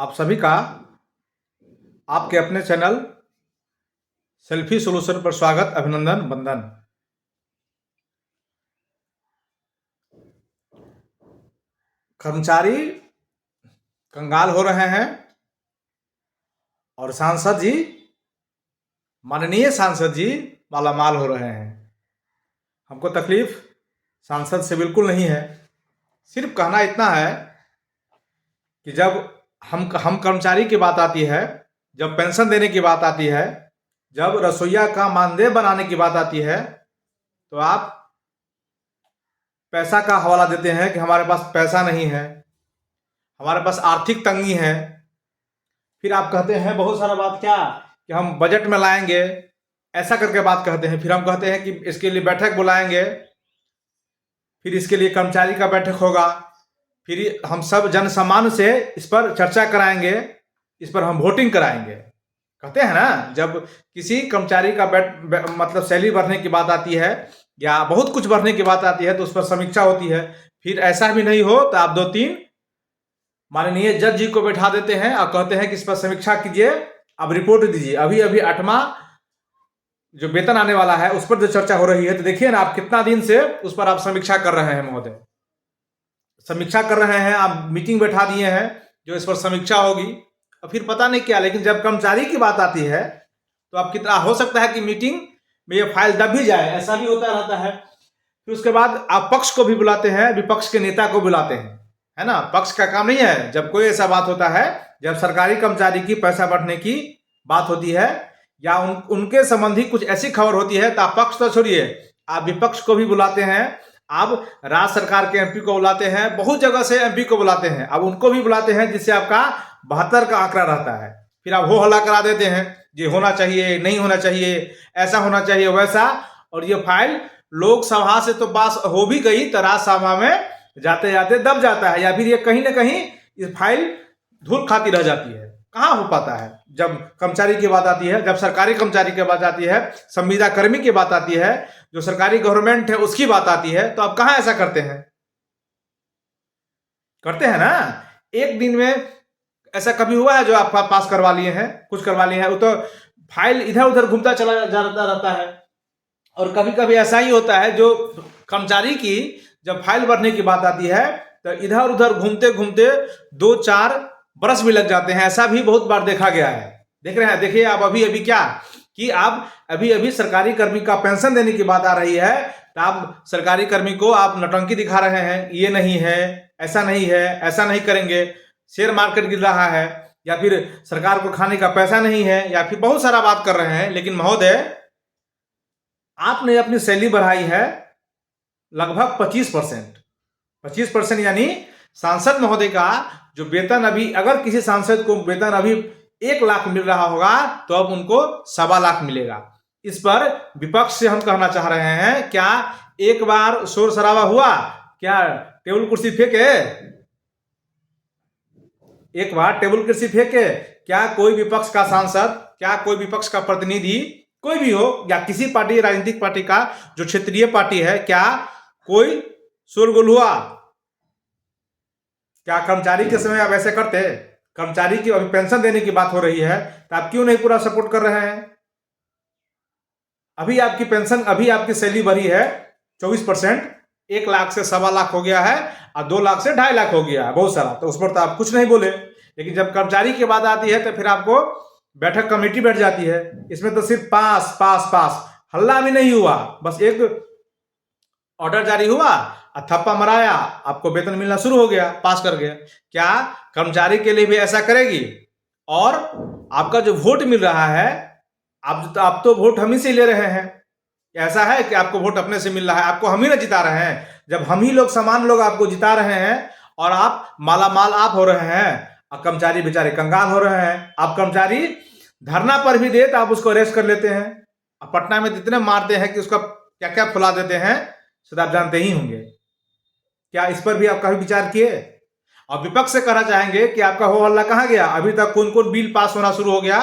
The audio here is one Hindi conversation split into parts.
आप सभी का आपके अपने चैनल सेल्फी सॉल्यूशन पर स्वागत, अभिनंदन, वंदन। कर्मचारी कंगाल हो रहे हैं और माननीय सांसद जी मालामाल हो रहे हैं। हमको तकलीफ सांसद से बिल्कुल नहीं है। सिर्फ कहना इतना है कि जब हम कर्मचारी की बात आती है, जब पेंशन देने की बात आती है, जब रसोइया का मानदेय बनाने की बात आती है, तो आप पैसा का हवाला देते हैं कि हमारे पास पैसा नहीं है, हमारे पास आर्थिक तंगी है। फिर आप कहते हैं बहुत सारा बात क्या कि हम बजट में लाएंगे, ऐसा करके बात कहते हैं। फिर हम कहते हैं कि इसके लिए बैठक बुलाएंगे, फिर इसके लिए कर्मचारी का बैठक होगा, फिर हम सब जन सामान्य से इस पर चर्चा कराएंगे, इस पर हम वोटिंग कराएंगे। कहते हैं ना, जब किसी कर्मचारी का मतलब सैलरी बढ़ने की बात आती है या बहुत कुछ बढ़ने की बात आती है तो उस पर समीक्षा होती है। फिर ऐसा भी नहीं हो तो आप 2-3 माननीय जज जी को बैठा देते हैं और कहते हैं कि इस पर समीक्षा कीजिए, अब रिपोर्ट दीजिए। अभी 8वां जो वेतन आने वाला है उस पर जो चर्चा हो रही है, तो देखिए ना आप कितना दिन से उस पर आप समीक्षा कर रहे हैं महोदय, समीक्षा कर रहे हैं, आप मीटिंग बैठा दिए हैं जो इस पर समीक्षा होगी और फिर पता नहीं क्या। लेकिन जब कर्मचारी की बात आती है तो आप कितना हो सकता है कि मीटिंग में ये फाइल दब भी जाए, ऐसा भी होता रहता है। फिर उसके बाद आप पक्ष को भी बुलाते हैं, विपक्ष के नेता को बुलाते हैं, है ना। पक्ष का काम नहीं है। जब कोई ऐसा बात होता है, जब सरकारी कर्मचारी की पैसा बढ़ने की बात होती है या उनके संबंधी कुछ ऐसी खबर होती है तो आप पक्ष तो छोड़िए, आप विपक्ष को भी बुलाते हैं, आप राज्य सरकार के एमपी को बुलाते हैं, बहुत जगह से एमपी को बुलाते हैं, अब उनको भी बुलाते हैं, जिससे आपका 72 का आंकड़ा रहता है। फिर आप हो हल्ला करा देते हैं, ये होना चाहिए, नहीं होना चाहिए, ऐसा होना चाहिए, वैसा। और ये फाइल लोकसभा से तो पास हो भी गई तो राज्यसभा में जाते जाते दब जाता है, या फिर ये कहीं ना कहीं ये फाइल धूल खाती रह जाती है। कहाँ हो पाता है। जब कर्मचारी की बात आती है, जब सरकारी कर्मचारी की बात आती है, संविदा कर्मी की बात आती है, जो सरकारी गवर्नमेंट है उसकी बात आती है, तो आप कहाँ ऐसा करते हैं। करते हैं ना। एक दिन में ऐसा कभी हुआ है जो आप पास करवा लिए हैं, कुछ करवा लिए हैं, वो तो फाइल इधर उधर घूमता चला जाता रहता है। और कभी कभी ऐसा ही होता है, जो कर्मचारी की जब फाइल बढ़ने की बात आती है तो इधर उधर घूमते घूमते 2-4 बरस भी लग जाते हैं। ऐसा भी बहुत बार देखा गया है। देख रहे हैं, देखिए आप अभी क्या कि आप अभी सरकारी कर्मी का पेंशन देने की बात आ रही है तो आप सरकारी कर्मी को आप नौटंकी दिखा रहे हैं, ये नहीं है, ऐसा नहीं है, ऐसा नहीं करेंगे, शेयर मार्केट गिर रहा है, या फिर सरकार को खाने का पैसा नहीं है, या फिर बहुत सारा बात कर रहे हैं। लेकिन महोदय, आपने अपनी सैलरी बढ़ाई है लगभग 25%, यानी सांसद महोदय का जो वेतन अभी, अगर किसी सांसद को वेतन अभी 1 लाख मिल रहा होगा तो अब उनको 1.25 लाख मिलेगा। इस पर विपक्ष से हम कहना चाह रहे हैं, क्या एक बार शोर शराबा हुआ, क्या टेबल कुर्सी फेंके, एक बार टेबल कुर्सी फेंके, क्या कोई विपक्ष का सांसद, क्या कोई विपक्ष का प्रतिनिधि, कोई भी हो, या किसी पार्टी, राजनीतिक पार्टी का जो क्षेत्रीय पार्टी है, क्या कोई शोरगुल हुआ? क्या कर्मचारी के समय आप ऐसे करते? कर्मचारी की अभी पेंशन देने की बात हो रही है तो आप क्यों नहीं पूरा सपोर्ट कर रहे हैं? अभी आपकी पेंशन, अभी आपकी सैलरी बढ़ी है 24%, 1 लाख से 1.25 लाख हो गया है और 2 लाख से 2.5 लाख हो गया है, बहुत सारा। तो उस पर तो आप कुछ नहीं बोले। लेकिन जब कर्मचारी की बात आती है तो फिर आपको बैठक कमेटी बैठ जाती है। इसमें तो सिर्फ पास पास पास, हल्ला भी नहीं हुआ, बस एक ऑर्डर जारी हुआ, थप्पा मराया, आपको वेतन मिलना शुरू हो गया, पास कर गया। क्या कर्मचारी के लिए भी ऐसा करेगी? और आपका जो वोट मिल रहा है, आप तो वोट हम ही से ले रहे हैं। ऐसा है कि आपको वोट अपने से मिल रहा है? आपको हम ही ना जिता रहे हैं। जब हम ही लोग, समान लोग आपको जिता रहे हैं और आप मालामाल आप हो रहे हैं और कर्मचारी बेचारे कंगाल हो रहे हैं। आप कर्मचारी धरना पर भी दे तो आप उसको अरेस्ट कर लेते हैं। अब पटना में इतने मारते हैं कि उसका क्या क्या फुला देते हैं, शायद आप जानते ही होंगे। क्या इस पर भी आप कभी विचार किए? और विपक्ष से कहना चाहेंगे कि आपका हो हल्ला कहाँ गया? अभी तक कौन कौन बिल पास होना शुरू हो गया?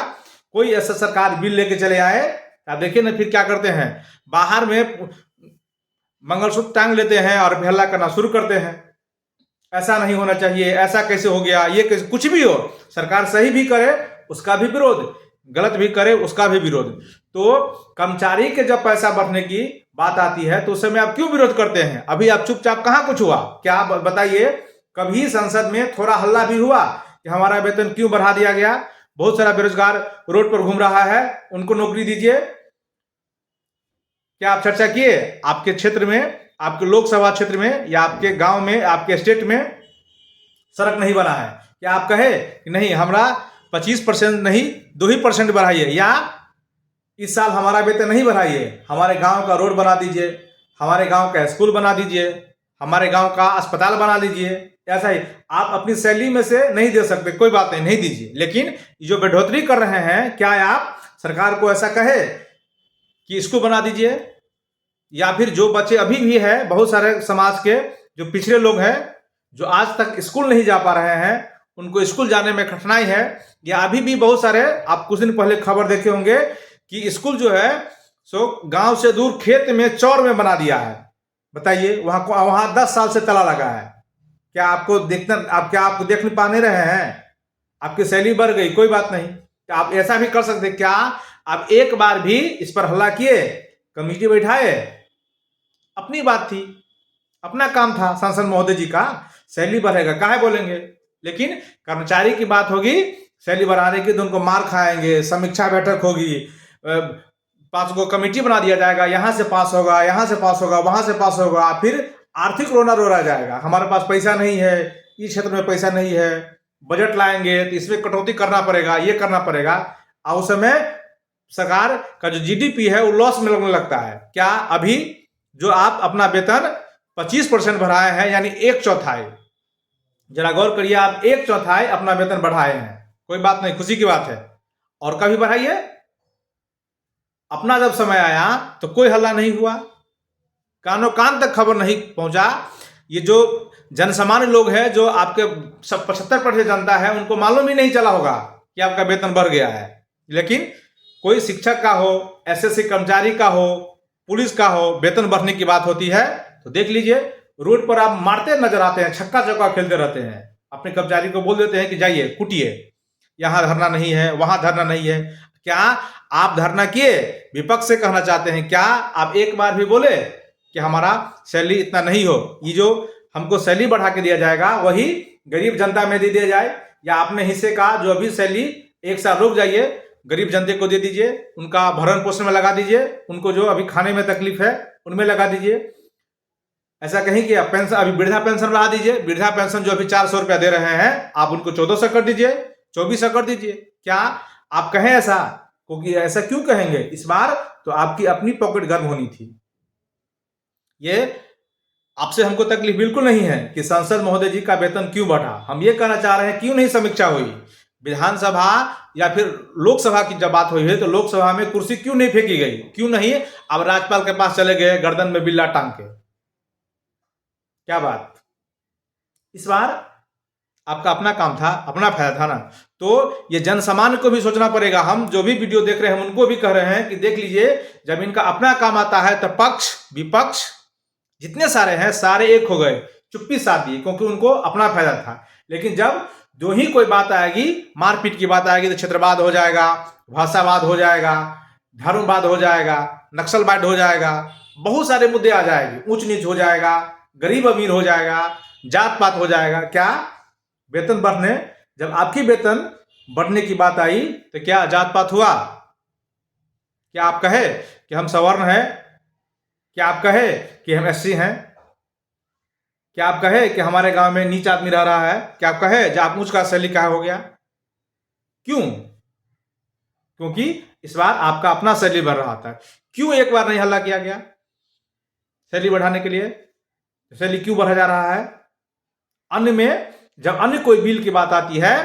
कोई ऐसा सरकार बिल लेके चले आए? आप देखिए ना, फिर क्या करते हैं, बाहर में मंगलसूत्र टांग लेते हैं और हल्ला करना शुरू करते हैं। ऐसा नहीं होना चाहिए, ऐसा कैसे हो गया, ये कैसे, कुछ भी हो, सरकार सही भी करे उसका भी विरोध, गलत भी करे उसका भी विरोध। तो कर्मचारी के जब पैसा बढ़ने की बात आती है तो उस समय आप क्यों विरोध करते हैं? अभी आप चुपचाप, कहां कुछ हुआ क्या आप बताइए? कभी संसद में थोड़ा हल्ला भी हुआ कि हमारा वेतन क्यों बढ़ा दिया गया? बहुत सारा बेरोजगार रोड पर घूम रहा है, उनको नौकरी दीजिए। क्या आप चर्चा किए? आपके क्षेत्र में, आपके लोकसभा क्षेत्र में या आपके गांव में, आपके स्टेट में सड़क नहीं बना है, क्या आप कहे कि नहीं हमारा 25% नहीं 2% बढ़ाइए, या इस साल हमारा वेतन नहीं बढ़ाइए, हमारे गांव का रोड बना दीजिए, हमारे गांव का स्कूल बना दीजिए, हमारे गांव का अस्पताल बना लीजिए? ऐसा ही आप अपनी सैलरी में से नहीं दे सकते, कोई बात नहीं, नहीं दीजिए, लेकिन जो बढ़ोतरी कर रहे हैं, क्या आप सरकार को ऐसा कहे कि इसको बना दीजिए? या फिर जो बच्चे अभी भी है, बहुत सारे समाज के जो पिछड़े लोग हैं, जो आज तक स्कूल नहीं जा पा रहे हैं, उनको स्कूल जाने में कठिनाई है, या अभी भी बहुत सारे, आप कुछ दिन पहले खबर देखे होंगे कि स्कूल जो है सो गांव से दूर खेत में, चौर में बना दिया है। बताइए, वहां 10 साल से ताला लगा है। क्या आपको देखना, आपको देख नहीं पा नहीं रहे हैं? आपकी सैलरी बढ़ गई, कोई बात नहीं, आप ऐसा भी कर सकते। क्या आप एक बार भी इस पर हल्ला किए, कमेटी बैठाए? अपनी बात थी, अपना काम था सांसद महोदय जी का, सैलरी बढ़ेगा काहे बोलेंगे? लेकिन कर्मचारी की बात होगी सैलरी बढ़ाने की तो उनको मार खाएंगे, समीक्षा बैठक होगी, 5 गो कमेटी बना दिया जाएगा, यहां से पास होगा, यहां से पास होगा, वहां से पास होगा, फिर आर्थिक रोना रोना जाएगा, हमारे पास पैसा नहीं है, इस क्षेत्र में पैसा नहीं है, बजट लाएंगे तो इसमें कटौती करना पड़ेगा, ये करना पड़ेगा, और उस समय सरकार का जो जीडीपी है वो लॉस में लगने लगता है। क्या अभी जो आप अपना वेतन 25% बढ़ाए हैं, यानी 1/4, जरा गौर करिए, आप 1/4 अपना वेतन बढ़ाए हैं, कोई बात नहीं, खुशी की बात है, और कभी बढ़ाइए। अपना जब समय आया तो कोई हल्ला नहीं हुआ, कानों कान तक खबर नहीं पहुंचा। ये जो जनसामान्य लोग हैं, जो आपके 75% जनता है, उनको मालूम ही नहीं चला होगा कि आपका वेतन बढ़ गया है। लेकिन कोई शिक्षक का हो, एसएससी कर्मचारी का हो, पुलिस का हो, वेतन बढ़ने की बात होती है तो देख लीजिए, रोड पर आप मारते नजर आते हैं, छक्का चौका खेलते रहते हैं, अपने कर्मचारी को बोल देते हैं कि जाइए कुटिए, यहां धरना नहीं है, वहां धरना नहीं है। क्या आप धरना किए? विपक्ष से कहना चाहते हैं, क्या आप एक बार भी बोले कि हमारा सैलरी इतना नहीं हो, ये जो हमको सैलरी बढ़ा के दिया जाएगा वही गरीब जनता में दे दिया जाए, या अपने हिस्से का जो अभी सैलरी 1 साल रुक जाइए, गरीब जनता को दे दीजिए, उनका भरण पोषण में लगा दीजिए, उनको जो अभी खाने में तकलीफ है उनमें लगा दीजिए। ऐसा कहीं कि आप पेंशन, अभी वृद्धा पेंशन बढ़ा दीजिए, वृद्धा पेंशन जो अभी 400 रुपया दे रहे हैं, आप उनको 1400 कर दीजिए, 2400 कर दीजिए। क्या आप कहें ऐसा? क्योंकि ऐसा क्यों कहेंगे? इस बार तो आपकी अपनी पॉकेट गर्म होनी थी। ये आपसे हमको तकलीफ बिल्कुल नहीं है कि सांसद महोदय जी का वेतन क्यों बढ़ा, हम ये कहना चाह रहे हैं क्यों नहीं समीक्षा हुई? विधानसभा या फिर लोकसभा की जब बात हुई है तो लोकसभा में कुर्सी क्यों नहीं फेंकी गई? क्यों नहीं अब राज्यपाल के पास चले गए गर्दन में बिल्ला टांग के? क्या बात? इस बार आपका अपना काम था, अपना फायदा था ना, तो ये जन सामान्य को भी सोचना पड़ेगा। हम जो भी वीडियो देख रहे हैं उनको भी कह रहे हैं कि देख लीजिए, जब इनका अपना काम आता है तो पक्ष विपक्ष जितने सारे हैं सारे एक हो गए, चुप्पी साध दी, क्योंकि उनको अपना फायदा था। लेकिन जब जो ही कोई बात आएगी, मारपीट की बात आएगी, तो क्षेत्रवाद हो जाएगा, भाषावाद हो जाएगा, धर्मवाद हो जाएगा, नक्सलवाद हो जाएगा, बहुत सारे मुद्दे आ जाएंगे, ऊंच नीच हो जाएगा, गरीब अमीर हो जाएगा, जात पात हो जाएगा। क्या वेतन बढ़ने, जब आपकी वेतन बढ़ने की बात आई तो क्या जात पात हुआ? क्या आप कहे कि हम सवर्ण हैं? क्या आप कहे कि हम एससी हैं? क्या आप कहे कि हमारे गांव में नीच आदमी रह रहा है? क्या आप कहे जो आप ऊंच का सैलरी का हो गया? क्यों? क्योंकि इस बार आपका अपना सैलरी बढ़ रहा था। क्यों एक बार नहीं हल्ला किया गया सैलरी बढ़ाने के लिए? सैलरी क्यों बढ़ा जा रहा है? अन्य में जब अन्य कोई बिल की बात आती है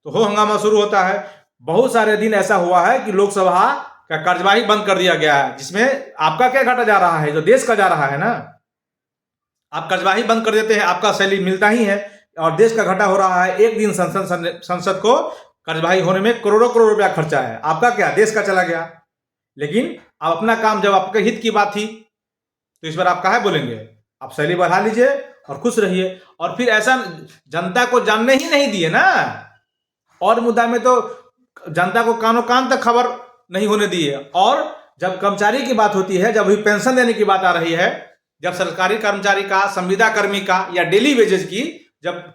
तो हो हंगामा शुरू होता है। बहुत सारे दिन ऐसा हुआ है कि लोकसभा का कार्यवाही बंद कर दिया गया है, जिसमें आपका क्या घाटा जा रहा है? जो देश का जा रहा है ना। आप कार्यवाही बंद कर देते हैं, आपका सैलरी मिलता ही है और देश का घाटा हो रहा है। एक दिन संसद को कार्यवाही होने में करोड़ों करोड़ रुपया खर्चा है, आपका क्या, देश का चला गया। लेकिन आप अपना काम, जब आपके हित की बात थी तो इस बार आप काहे बोलेंगे? आप सैलरी बढ़ा लीजिए, और खुश रहिए। और फिर ऐसा जनता को जानने ही नहीं दिए ना, और मुद्दा में तो जनता को कानों कान तक खबर नहीं होने दी है। और जब कर्मचारी की बात होती है, जब भी पेंशन देने की बात आ रही है, जब सरकारी कर्मचारी का, संविदा कर्मी का या डेली वेजेज की जब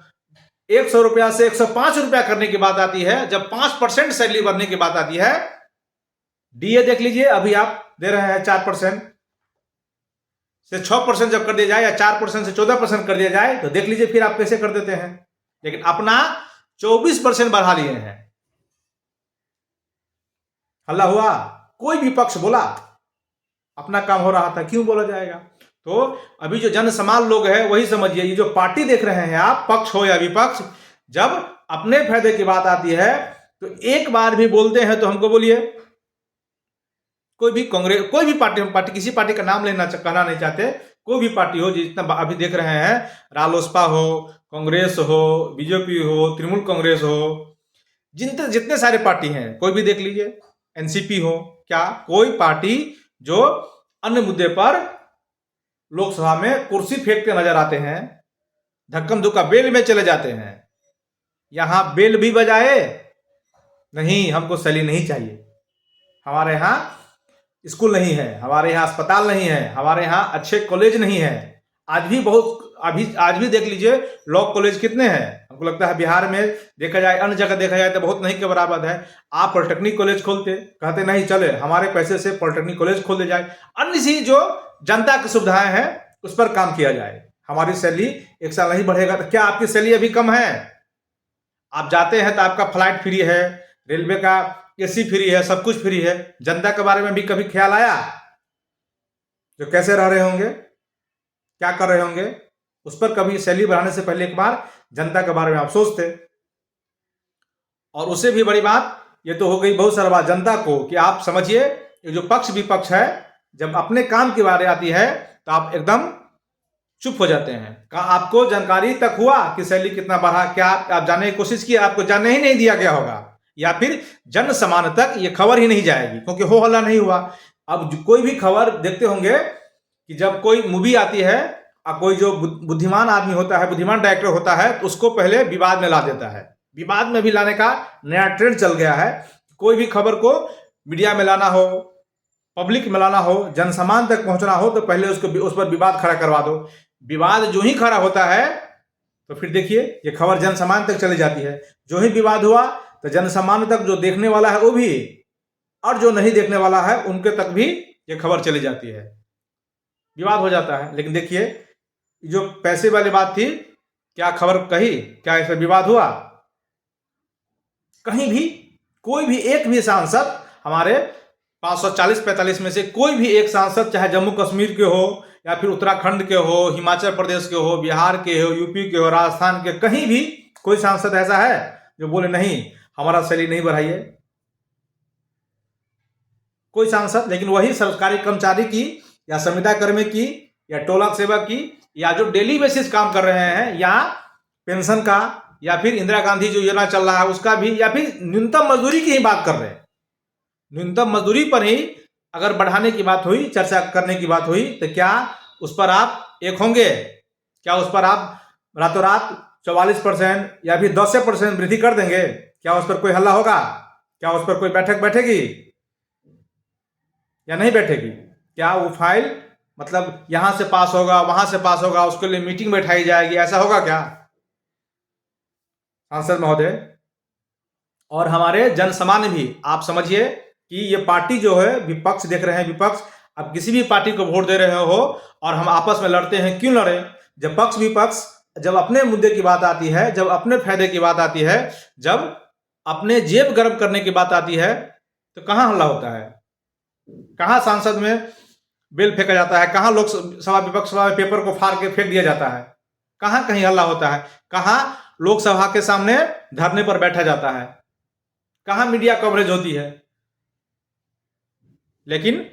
100 रुपया से 105 रुपया करने की बात आती है, जब 5% सैलरी बढ़ने की बात आती है, डीए देख लीजिए, अभी आप दे रहे हैं 4% से 6% जब कर दिया जाए, या 4% से 14% कर दिया जाए, तो देख लीजिए फिर आप कैसे कर देते हैं। लेकिन अपना 24% बढ़ा लिए हैं। हल्ला हुआ, कोई भी पक्ष बोला, अपना काम हो रहा था, क्यों बोला जाएगा। तो अभी जो जन समान लोग हैं वही समझिए, ये जो पार्टी देख रहे हैं आप, पक्ष हो या विपक्ष, जब अपने फायदे की बात आती है तो एक बार भी बोलते हैं तो हमको बोलिए। कोई भी कांग्रेस, कोई भी पार्टी, किसी पार्टी का नाम लेना कहना नहीं चाहते, कोई भी पार्टी हो, जितना अभी देख रहे हैं, रालोसपा हो, कांग्रेस हो, बीजेपी हो, तृणमूल कांग्रेस हो, जितने सारे पार्टी हैं, कोई भी देख लीजिए, एनसीपी हो, क्या कोई पार्टी जो अन्य मुद्दे पर लोकसभा में कुर्सी फेंकते नजर आते हैं, धक्कम धुक्का बेल में चले जाते हैं। यहां बेल भी बजाए नहीं, हमको सैलरी नहीं चाहिए। हमारे यहाँ स्कूल नहीं है, हमारे यहाँ अस्पताल नहीं है, हमारे यहाँ अच्छे कॉलेज नहीं है। आज भी देख लीजिए लॉ कॉलेज कितने हैं। हमको लगता है बिहार में देखा जाए, अन्य जगह देखा जाए तो बहुत नहीं के बराबर है। आप पॉलिटेक्निक कॉलेज खोलते, कहते नहीं चले, हमारे पैसे से पॉलिटेक्निक कॉलेज खोल दे जाए, अन्य सी जो जनता की सुविधाएं हैं उस पर काम किया जाए। हमारी सैलरी 1 साल नहीं बढ़ेगा तो क्या आपकी सैलरी अभी कम है? आप जाते हैं तो आपका फ्लाइट फ्री है, रेलवे का एसी फ्री है, सब कुछ फ्री है। जनता के बारे में भी कभी ख्याल आया? जो कैसे रह रहे होंगे, क्या कर रहे होंगे, उस पर कभी सैलरी बढ़ाने से पहले एक बार जनता के बारे में आप सोचते। और उससे भी बड़ी बात ये तो हो गई बहुत सारा बात जनता को, कि आप समझिए ये जो पक्ष विपक्ष है, जब अपने काम की बारी आती है तो आप एकदम चुप हो जाते हैं। आपको जानकारी तक हुआ कि सैलरी कितना बढ़ा? क्या आप जानने की कोशिश की? आपको जानने ही नहीं दिया गया होगा, या फिर जन समान तक ये खबर ही नहीं जाएगी, क्योंकि हो हल्ला नहीं हुआ। अब कोई भी खबर देखते होंगे कि जब कोई मूवी आती है और कोई जो बुद्धिमान आदमी होता है, बुद्धिमान डायरेक्टर होता है, तो उसको पहले विवाद में ला देता है। विवाद में भी लाने का नया ट्रेंड चल गया है। कोई भी खबर को मीडिया में लाना हो, पब्लिक में लाना हो, जन समान तक पहुंचना हो, तो पहले उस पर विवाद खड़ा करवा दो। विवाद जो ही खड़ा होता है तो फिर देखिए ये खबर जन समान तक चली जाती है। जो ही विवाद हुआ तो जन समान तक जो देखने वाला है वो भी, और जो नहीं देखने वाला है उनके तक भी ये खबर चली जाती है, विवाद हो जाता है। लेकिन देखिए जो पैसे वाली बात थी, क्या खबर कही, क्या इस पर विवाद हुआ? कहीं भी कोई भी एक भी सांसद, हमारे 540-45 में से कोई भी एक सांसद, चाहे जम्मू कश्मीर के हो या फिर उत्तराखंड के हो, हिमाचल प्रदेश के हो, बिहार के हो, यूपी के हो, राजस्थान के, कहीं भी कोई सांसद ऐसा है जो बोले नहीं हमारा सैलरी नहीं बढ़ाइए? कोई सांसद? लेकिन वही सरकारी कर्मचारी की या संविदा कर्मी की या टोला सेवक की, या जो डेली बेसिस काम कर रहे हैं, या पेंशन का, या फिर इंदिरा गांधी जो योजना चल रहा है उसका भी, या फिर न्यूनतम मजदूरी की ही बात कर रहे हैं। न्यूनतम मजदूरी पर ही अगर बढ़ाने की बात हुई, चर्चा करने की बात हुई, तो क्या उस पर आप एक होंगे? क्या उस पर आप रातों रात 44% या फिर 10% वृद्धि कर देंगे? क्या उस पर कोई हल्ला होगा? क्या उस पर कोई बैठक बैठेगी या नहीं बैठेगी? क्या वो फाइल मतलब यहां से पास होगा, वहां से पास होगा, उसके लिए मीटिंग बैठाई जाएगी, ऐसा होगा क्या सांसद महोदय? और हमारे जन सामान्य भी, आप समझिए कि ये पार्टी जो है, विपक्ष देख रहे हैं, विपक्ष, अब किसी भी पार्टी को वोट दे रहे हो और हम आपस में लड़ते हैं, क्यों लड़े? जब पक्ष विपक्ष, जब अपने मुद्दे की बात आती है, जब अपने फायदे की बात आती है, जब अपने जेब गर्म करने की बात आती है, तो कहां हल्ला होता है? कहां सांसद में बेल फेंका जाता है? कहां लोकसभा विपक्ष सभा में पेपर को फाड़ के फेंक दिया जाता है? कहां कहीं हल्ला होता है? कहां लोकसभा के सामने धरने पर बैठा जाता है? कहां मीडिया कवरेज होती है? लेकिन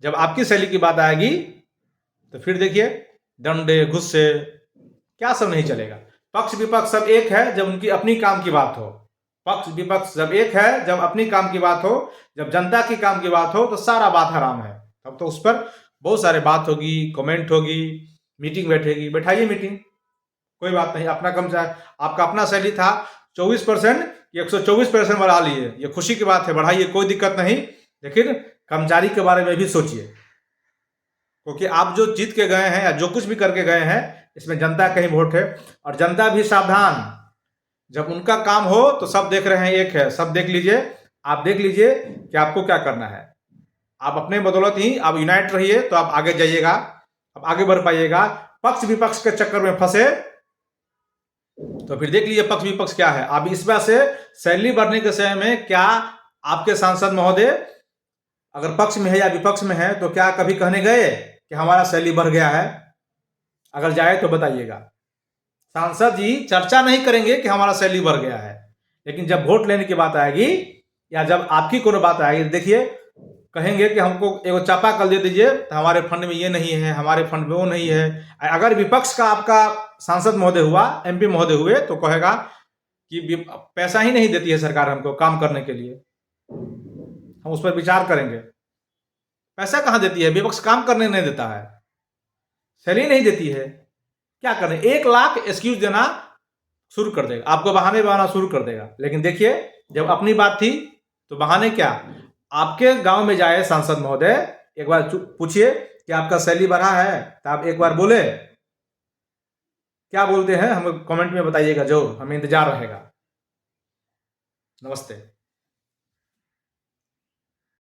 जब आपकी सैलरी की बात आएगी तो फिर देखिए डंडे, गुस्से, क्या सब नहीं चलेगा। पक्ष विपक्ष सब एक है जब उनकी अपनी काम की बात हो। पक्ष विपक्ष जब एक है जब अपनी काम की बात हो, जब जनता की काम की बात हो, तो सारा बात हराम है। तब तो उस पर बहुत सारे बात होगी, कमेंट होगी, मीटिंग बैठेगी। बैठाइए मीटिंग, कोई बात नहीं, अपना आपका अपना सैलरी था 24%, 124% बढ़ा लिए, ये खुशी की बात है, बढ़ाइए, कोई दिक्कत नहीं। लेकिन कर्मचारी के बारे में भी सोचिए, क्योंकि आप जो जीत के गए हैं या जो कुछ भी करके गए हैं, इसमें जनता का ही वोट है। और जनता भी सावधान, जब उनका काम हो तो सब देख रहे हैं, एक है, सब देख लीजिए, आप देख लीजिए कि आपको क्या करना है। आप अपने बदौलत ही आप यूनाइट रहिए तो आप आगे जाइएगा, आप आगे बढ़ पाइएगा। पक्ष विपक्ष के चक्कर में फंसे तो फिर देख लीजिए पक्ष विपक्ष क्या है। अब इस बात से सैलरी बढ़ने के समय में क्या आपके सांसद महोदय अगर पक्ष में है या विपक्ष में है तो क्या कभी कहने गए कि हमारा सैलरी बढ़ गया है? अगर जाए तो बताइएगा। सांसद जी चर्चा नहीं करेंगे कि हमारा सैलरी बढ़ गया है, लेकिन जब वोट लेने की बात आएगी या जब आपकी कोई बात आएगी, देखिए कहेंगे कि हमको एगो चापाकल दे दीजिए, तो हमारे फंड में ये नहीं है, हमारे फंड में वो नहीं है। अगर विपक्ष का आपका सांसद महोदय हुआ, एमपी महोदय हुए, तो कहेगा कि पैसा ही नहीं देती है सरकार हमको काम करने के लिए, हम उस पर विचार करेंगे। पैसा कहाँ देती है? विपक्ष काम करने नहीं देता है, सैलरी नहीं देती है, क्या करें? 1 लाख एक्सक्यूज देना शुरू कर देगा, आपको बहाने बनाना शुरू कर देगा। लेकिन देखिए जब अपनी बात थी तो बहाने क्या? आपके गांव में जाए सांसद महोदय, एक बार पूछिए कि आपका सैलरी बढ़ा है, तो आप एक बार बोले, क्या बोलते हैं हमें कमेंट में बताइएगा जरूर, हमें इंतजार रहेगा। नमस्ते।